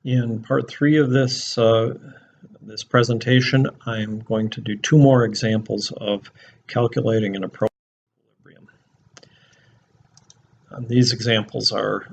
In part 3 of this presentation, I'm going to do two more examples of calculating an approach equilibrium. These examples are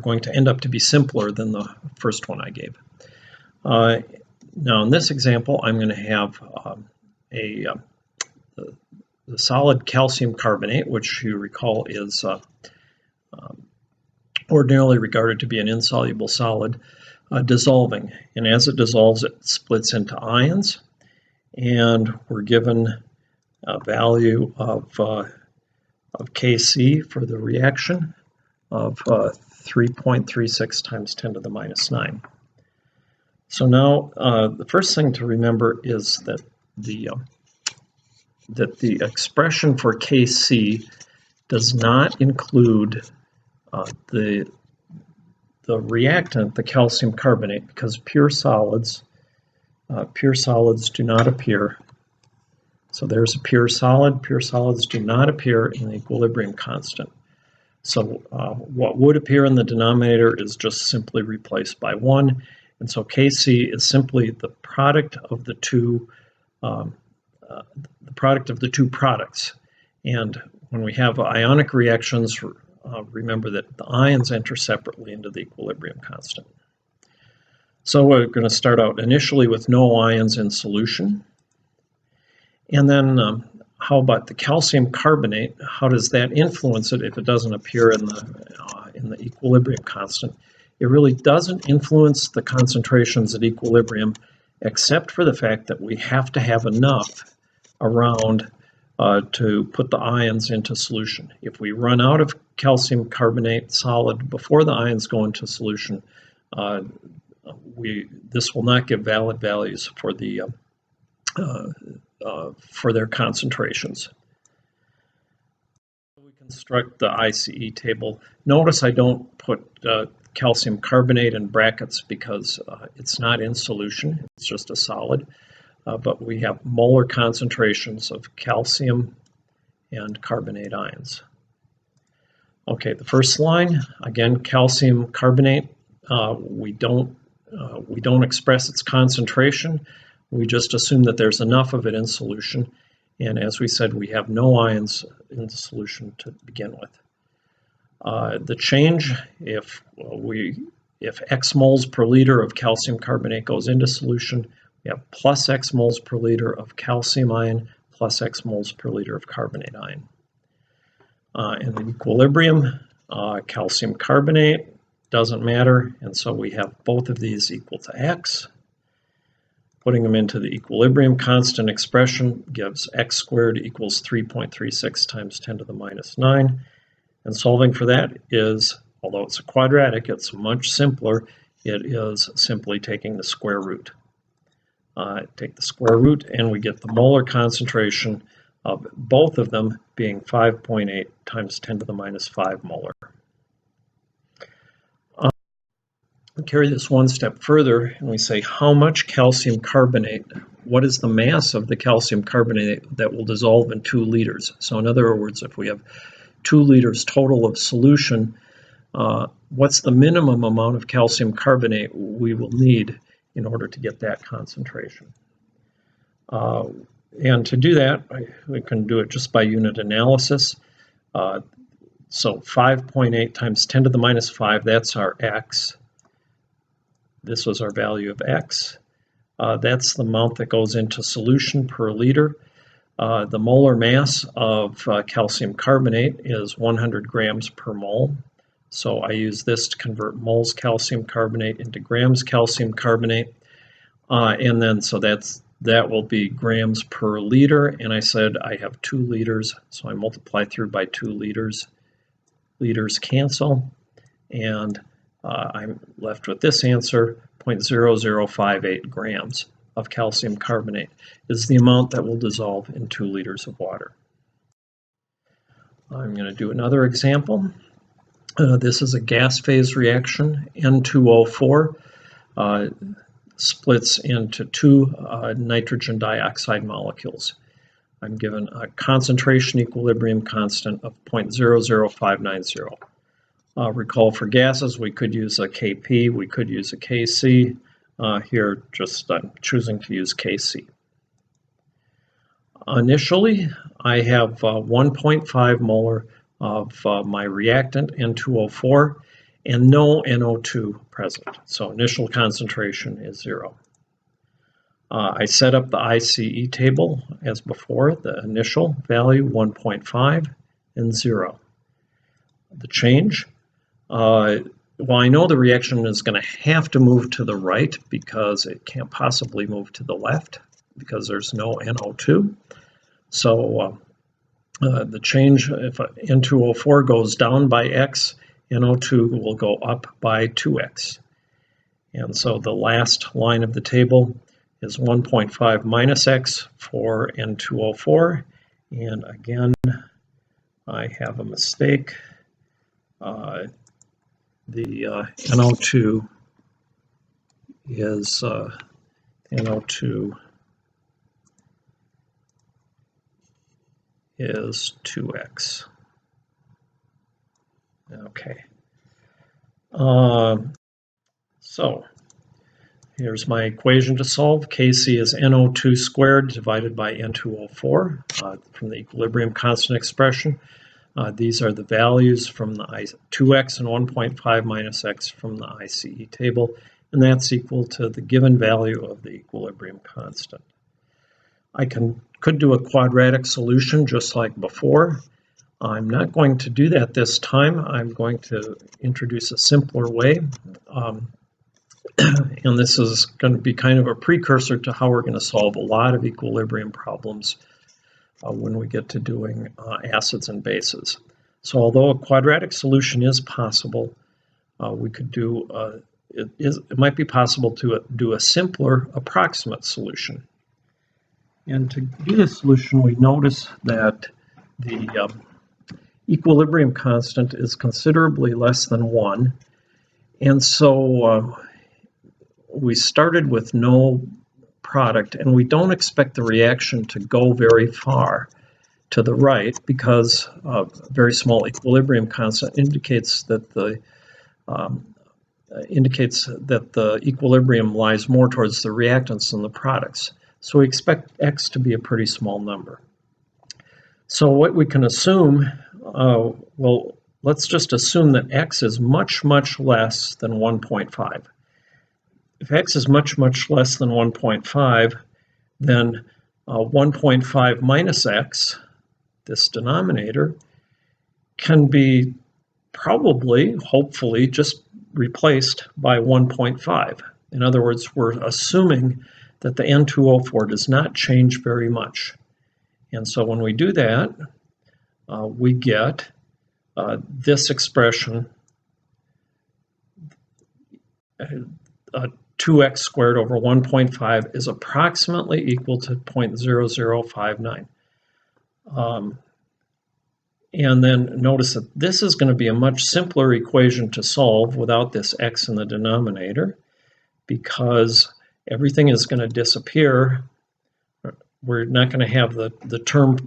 going to end up to be simpler than the first one I gave. Now in this example, I'm going to have the solid calcium carbonate, which you recall is ordinarily regarded to be an insoluble solid, dissolving. And as it dissolves, it splits into ions, and we're given a value of Kc for the reaction of 3.36 times 10 to the minus 9. So now the first thing to remember is that the expression for Kc does not include the reactant, the calcium carbonate, because pure solids do not appear. So there's a pure solid. Pure solids do not appear in the equilibrium constant. So what would appear in the denominator is just simply replaced by 1, and so Kc is simply the product of the two products. And when we have ionic reactions, remember that the ions enter separately into the equilibrium constant. So we're going to start out initially with no ions in solution. And then how about the calcium carbonate? How does that influence it if it doesn't appear in the equilibrium constant? It really doesn't influence the concentrations at equilibrium, except for the fact that we have to have enough around to put the ions into solution. If we run out of calcium carbonate solid before the ions go into solution, this will not give valid values for their concentrations. We construct the ICE table. Notice I don't put calcium carbonate in brackets because it's not in solution, it's just a solid. But we have molar concentrations of calcium and carbonate ions. Okay, the first line, again, calcium carbonate, we don't express its concentration. We just assume that there's enough of it in solution. And as we said, we have no ions in the solution to begin with. The change, if X moles per liter of calcium carbonate goes into solution, we have plus X moles per liter of calcium ion plus X moles per liter of carbonate ion. In the equilibrium, calcium carbonate doesn't matter, and so we have both of these equal to X. Putting them into the equilibrium constant expression gives X squared equals 3.36 times 10 to the minus 9. And solving for that is, although it's a quadratic, it's much simpler. It is simply taking the square root. Take the square root and we get the molar concentration of both of them being 5.8 times 10 to the minus 5 molar. We carry this one step further and we say how much calcium carbonate, what is the mass of the calcium carbonate that will dissolve in 2 liters? So in other words, if we have 2 liters total of solution, what's the minimum amount of calcium carbonate we will need in order to get that concentration? And to do that, we can do it just by unit analysis. So 5.8 times 10 to the minus 5, that's our X. This was our value of X. That's the amount that goes into solution per liter. The molar mass of calcium carbonate is 100 grams per mole. So I use this to convert moles calcium carbonate into grams calcium carbonate. And then so that will be grams per liter. And I said I have 2 liters, so I multiply through by 2 liters. Liters cancel, and I'm left with this answer, 0.0058 grams of calcium carbonate is the amount that will dissolve in 2 liters of water. I'm going to do another example. This is a gas phase reaction. N2O4 splits into 2 nitrogen dioxide molecules. I'm given a concentration equilibrium constant of 0.00590. Recall for gases, we could use a Kp, we could use a Kc. Here, just I'm choosing to use Kc. Initially, I have 1.5 molar of my reactant, N2O4, and no NO2 present. So initial concentration is 0. I set up the ICE table as before, the initial value 1.5 and 0. The change, well, I know the reaction is going to have to move to the right because it can't possibly move to the left because there's no NO2. So the change, if N2O4 goes down by X, NO2 will go up by 2X. And so the last line of the table is 1.5 minus X for N2O4. And again, I have a mistake. The NO2 is NO2 is 2X. Okay. So here's my equation to solve. Kc is NO2 squared divided by N2O4 from the equilibrium constant expression. These are the values from the 2x and 1.5 minus x from the ICE table, and that's equal to the given value of the equilibrium constant. I could do a quadratic solution just like before. I'm not going to do that this time. I'm going to introduce a simpler way. And this is going to be kind of a precursor to how we're going to solve a lot of equilibrium problems when we get to doing acids and bases. So although a quadratic solution is possible, we could do, it might be possible to do a simpler approximate solution. And to do this solution, we notice that the equilibrium constant is considerably less than 1. And so we started with no product, and we don't expect the reaction to go very far to the right because a very small equilibrium constant indicates that the equilibrium lies more towards the reactants than the products. So we expect X to be a pretty small number. So what we can assume, well, let's just assume that X is much, much less than 1.5. If X is much, much less than 1.5, then 1.5 minus X, this denominator, can be probably, hopefully, just replaced by 1.5. In other words, we're assuming that the N2O4 does not change very much. And so when we do that, we get this expression, 2x squared over 1.5 is approximately equal to 0.0059. And then notice that this is going to be a much simpler equation to solve without this x in the denominator, because everything is going to disappear. We're not going to have the term,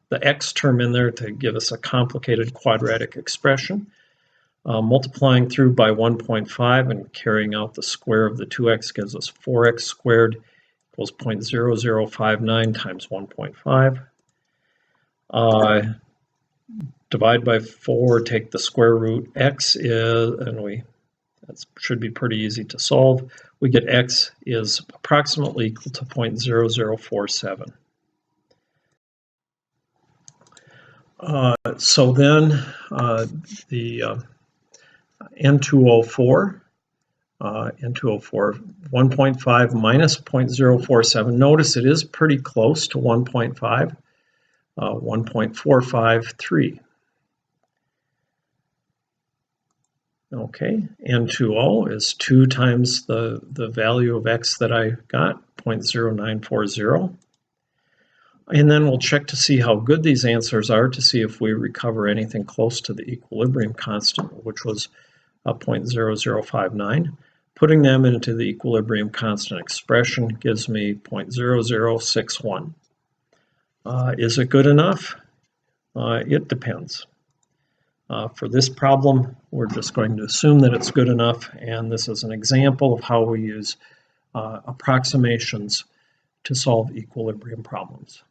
the x term in there to give us a complicated quadratic expression. Multiplying through by 1.5 and carrying out the square of the 2x gives us 4x squared equals 0.0059 times 1.5. Divide by 4, take the square root. X is, and that should be pretty easy to solve. We get x is approximately equal to 0.0047. So then the N2O4, 1.5 minus 0.047. Notice it is pretty close to 1.5, 1.453. Okay, N2O is 2 times the value of x that I got, 0.0940. And then we'll check to see how good these answers are to see if we recover anything close to the equilibrium constant, which was 0.0059. Putting them into the equilibrium constant expression gives me 0.0061. Is it good enough? It depends. For this problem, we're just going to assume that it's good enough, and this is an example of how we use approximations to solve equilibrium problems.